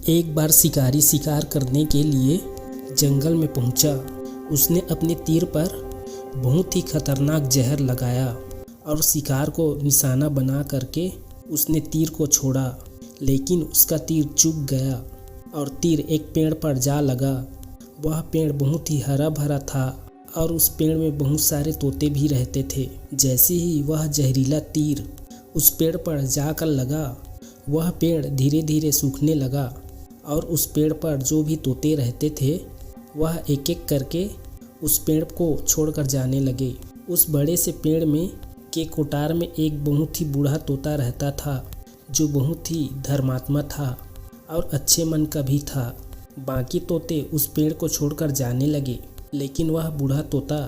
एक बार शिकारी शिकार करने के लिए जंगल में पहुंचा। उसने अपने तीर पर बहुत ही खतरनाक जहर लगाया और शिकार को निशाना बना करके उसने तीर को छोड़ा, लेकिन उसका तीर चूक गया और तीर एक पेड़ पर जा लगा। वह पेड़ बहुत ही हरा भरा था और उस पेड़ में बहुत सारे तोते भी रहते थे। जैसे ही वह जहरीला तीर उस पेड़ पर जाकर लगा, वह पेड़ धीरे धीरे सूखने लगा और उस पेड़ पर जो भी तोते रहते थे वह एक एक करके उस पेड़ को छोड़कर जाने लगे। उस बड़े से पेड़ में के कोठार में एक बहुत ही बूढ़ा तोता रहता था, जो बहुत ही धर्मात्मा था और अच्छे मन का भी था। बाकी तोते उस पेड़ को छोड़कर जाने लगे, लेकिन वह बूढ़ा तोता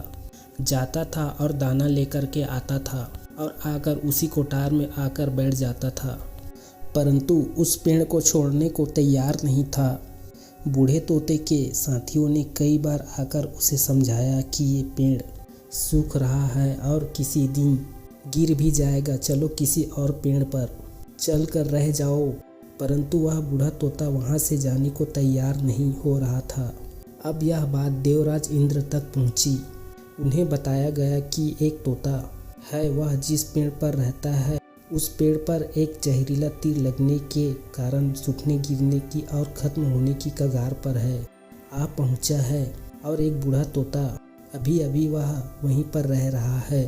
जाता था और दाना लेकर के आता था और आकर उसी कोठार में आकर बैठ जाता था, परंतु उस पेड़ को छोड़ने को तैयार नहीं था। बूढ़े तोते के साथियों ने कई बार आकर उसे समझाया कि ये पेड़ सूख रहा है और किसी दिन गिर भी जाएगा, चलो किसी और पेड़ पर चल कर रह जाओ, परंतु वह बूढ़ा तोता वहाँ से जाने को तैयार नहीं हो रहा था। अब यह बात देवराज इंद्र तक पहुँची। उन्हें बताया गया कि एक तोता है, वह जिस पेड़ पर रहता है उस पेड़ पर एक जहरीला तीर लगने के कारण सूखने गिरने की और ख़त्म होने की कगार पर है। आप पहुंचा है और एक बूढ़ा तोता अभी अभी वह वहीं पर रह रहा है।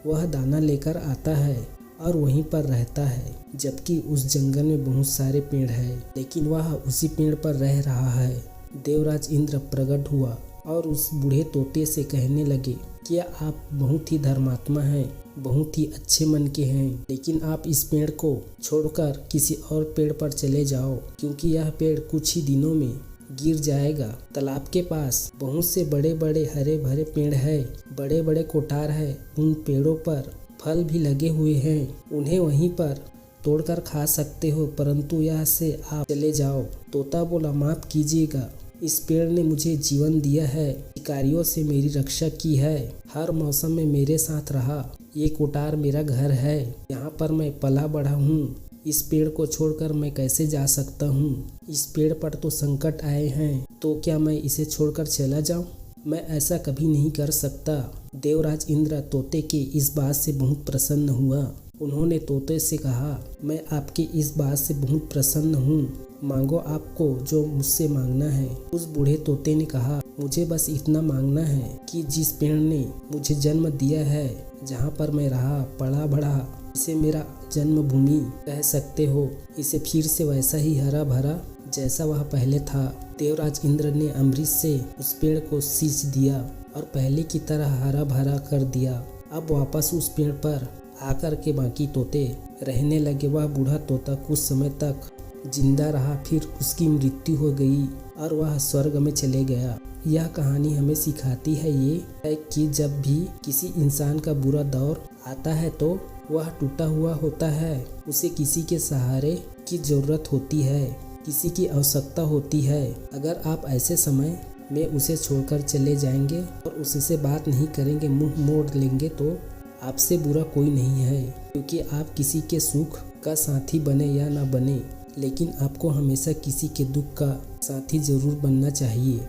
वह दाना लेकर आता है और वहीं पर रहता है, जबकि उस जंगल में बहुत सारे पेड़ हैं, लेकिन वह उसी पेड़ पर रह रहा है। देवराज इंद्र प्रकट हुआ और उस बूढ़े तोते से कहने लगे, क्या आप बहुत ही धर्मात्मा हैं, बहुत ही अच्छे मन के हैं, लेकिन आप इस पेड़ को छोड़कर किसी और पेड़ पर चले जाओ, क्योंकि यह पेड़ कुछ ही दिनों में गिर जाएगा। तालाब के पास बहुत से बड़े बड़े हरे भरे पेड़ हैं, बड़े बड़े कोठार हैं, उन पेड़ों पर फल भी लगे हुए हैं, उन्हें वहीं पर तोड़कर खा सकते हो, परंतु यहाँ से आप चले जाओ। तोता बोला, माफ़ कीजिएगा, इस पेड़ ने मुझे जीवन दिया है, शिकारियों से मेरी रक्षा की है, हर मौसम में मेरे साथ रहा, ये कोठार मेरा घर है, यहाँ पर मैं पला बढ़ा हूँ, इस पेड़ को छोड़कर मैं कैसे जा सकता हूँ? इस पेड़ पर तो संकट आए हैं, तो क्या मैं इसे छोड़कर चला जाऊँ? मैं ऐसा कभी नहीं कर सकता। देवराज इंद्र तोते के इस बात से बहुत प्रसन्न हुआ। उन्होंने तोते से कहा, मैं आपकी इस बात से बहुत प्रसन्न हूँ, मांगो आपको जो मुझसे मांगना है। उस बूढ़े तोते ने कहा, मुझे बस इतना मांगना है कि जिस पेड़ ने मुझे जन्म दिया है, जहाँ पर मैं रहा पला बढ़ा, इसे मेरा जन्मभूमि कह सकते हो, इसे फिर से वैसा ही हरा भरा जैसा वह पहले था। देवराज इंद्र ने अमृत से उस पेड़ को सींच दिया और पहले की तरह हरा भरा कर दिया। अब वापस उस पेड़ पर आकर के बाकी तोते रहने लगे। वह बूढ़ा तोता कुछ समय तक जिंदा रहा, फिर उसकी मृत्यु हो गई और वह स्वर्ग में चले गया। यह कहानी हमें सिखाती है ये है कि जब भी किसी इंसान का बुरा दौर आता है तो वह टूटा हुआ होता है, उसे किसी के सहारे की ज़रूरत होती है, किसी की आवश्यकता होती है। अगर आप ऐसे समय में उसे छोड़कर चले जाएंगे और उससे बात नहीं करेंगे, मुंह मोड़ लेंगे, तो आपसे बुरा कोई नहीं है, क्योंकि आप किसी के सुख का साथी बने या ना बने, लेकिन आपको हमेशा किसी के दुख का साथी जरूर बनना चाहिए।